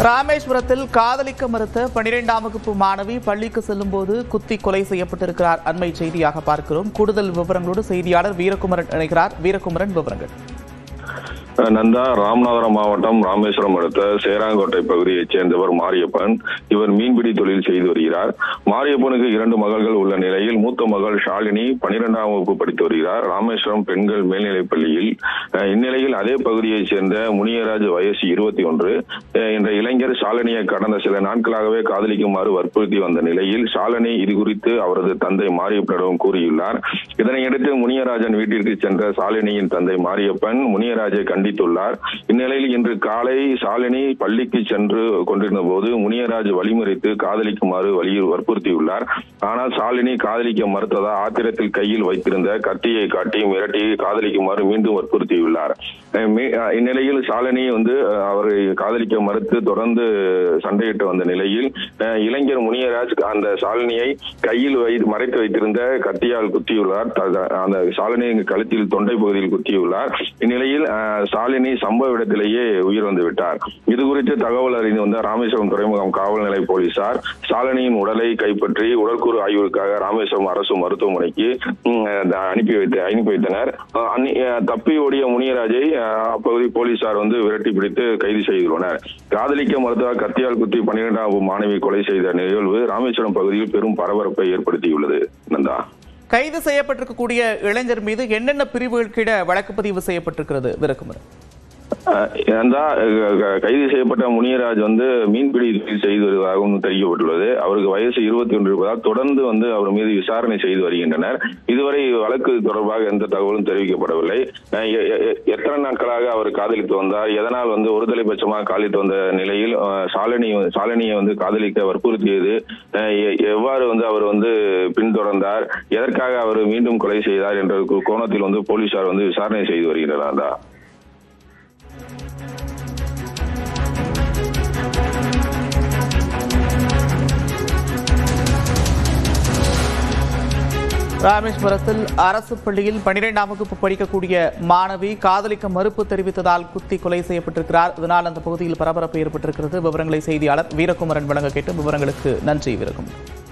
ராமேஸ்வரத்தில் காதலிக்க மறுத்த 12ஆம் வகுப்பு மாணவி பள்ளிக்கு செல்லும்போது குத்தி கொலை செய்யப்பட்டிருக்கிறார். அண்மை செய்தியாக பார்க்கிறோம். கூடுதல் விவரங்களோடு செய்தியாளர் வீரகுமரன் இணைகிறார். வீரகுமரன், விவரங்கள். நந்தா, ராமநாதபுரம் மாவட்டம் ராமேஸ்வரம் அடுத்த சேராங்கோட்டை பகுதியைச் சேர்ந்தவர் மாரியப்பன். இவர் மீன்பிடி தொழில் செய்து வருகிறார். மாரியப்பனுக்கு 2 மகள்கள் உள்ள நிலையில் மூத்த மகள் ஷாலினி 12ஆம் வகுப்பு படித்து வருகிறார். ராமேஸ்வரம் பெண்கள் மேல்நிலைப் பள்ளியில். இந்நிலையில் அதே பகுதியைச் சேர்ந்த முனியராஜ் வயசு 21 என்ற இளைஞர் ஷாலினியை கடந்த சில நாட்களாகவே காதலிக்குமாறு வற்புறுத்தி வந்த நிலையில் ஷாலினி இதுகுறித்து அவரது தந்தை மாரியப்பனிடம் கூறியுள்ளார். இதனையடுத்து முனியராஜன் வீட்டிற்கு சென்ற ஷாலினியின் தந்தை மாரியப்பன் முனியராஜை கண்டித்துள்ளார். இந்நிலையில் இன்று காலை ஷாலினி பள்ளிக்கு சென்று கொண்டிருந்த போது முனியராஜ் வழிமுறைத்து காதலிக்குமாறு வற்புறுத்தியுள்ளார். ஆனால் ஷாலினி காதலிக்க மறுத்ததால் ஆத்திரத்தில் கையில் வைத்திருந்த கத்தியை காட்டி மிரட்டி காதலிக்குமாறு மீண்டும் வற்புறுத்தியுள்ளார். இந்நிலையில் ஷாலினி அவரை காதலிக்க மறுத்து தொடர்ந்து சண்டையிட்டு வந்த நிலையில் இளைஞர் முனியராஜ் அந்த ஷாலினியை கையில் மறைத்து வைத்திருந்த கத்தியால் குத்தியுள்ளார். அந்த ஷாலினி கழுத்தில் தொண்டை பகுதியில் குத்தியுள்ளார். இந்நிலையில் ஷாலினி சம்பவ இடத்திலேயே உயிரிழந்து விட்டார். இது குறித்து தகவல் அறிந்து வந்த ராமேஸ்வரம் துறைமுகம் காவல் நிலைய போலீசார் ஷாலினியின் உடலை கைப்பற்றி உடற்கூறு ஆய்வுக்காக ராமேஸ்வரம் அரசு மருத்துவமனைக்கு அனுப்பி வைத்தனர். தப்பி ஓடிய முனியராஜை அப்பகுதி போலீசார் விரட்டி பிடித்து கைது செய்துள்ளனர். காதலிக்க மறுத்ததால் கத்தியால் குத்தி 12ஆம் மாணவி கொலை செய்த நிகழ்வு ராமேஸ்வரம் பகுதியில் பெரும் பரபரப்பை ஏற்படுத்தியுள்ளது. நந்தா, கைது செய்யப்பட்டிருக்கக்கூடிய இளைஞர் மீது என்னென்ன பிரிவுகள் கீழ வழக்கு பதிவு செய்யப்பட்டிருக்கிறது? வீரகுமரன், கைது செய்யப்பட்ட முனியராஜ் மீன்பிடி செய்து வருவதாகவும் தெரிவிக்கப்பட்டுள்ளது. அவருக்கு வயசு 21 இருப்பதால் தொடர்ந்து அவர் மீது விசாரணை செய்து வருகின்றனர். இதுவரை வழக்கு தொடர்பாக எந்த தகவலும் தெரிவிக்கப்படவில்லை. எத்தனை நாட்களாக அவர் காதலித்து வந்தார், எதனால் ஒருதலைபட்சமாக காதலித்து வந்த நிலையில் ஷாலினியை காதலிக்க வற்புறுத்தியது, எவ்வாறு அவர் பின்தொடர்ந்தார், எதற்காக அவர் மீண்டும் கொலை செய்தார் என்ற கோணத்தில் போலீசார் விசாரணை செய்து வருகின்றனர். ராமேஸ்வரத்தில் அரசு பள்ளியில் 12ஆம் வகுப்பு படிக்கக்கூடிய மாணவி காதலிக்க மறுப்பு தெரிவித்ததால் குத்தி கொலை செய்யப்பட்டிருக்கிறார். இதனால் அந்த பகுதியில் பரபரப்பு ஏற்பட்டிருக்கிறது. விவரங்களை செய்தியாளர் வீரகுமரன் வழங்க கேட்டு விவரங்களுக்கு நன்றி. வீரகுமரன்.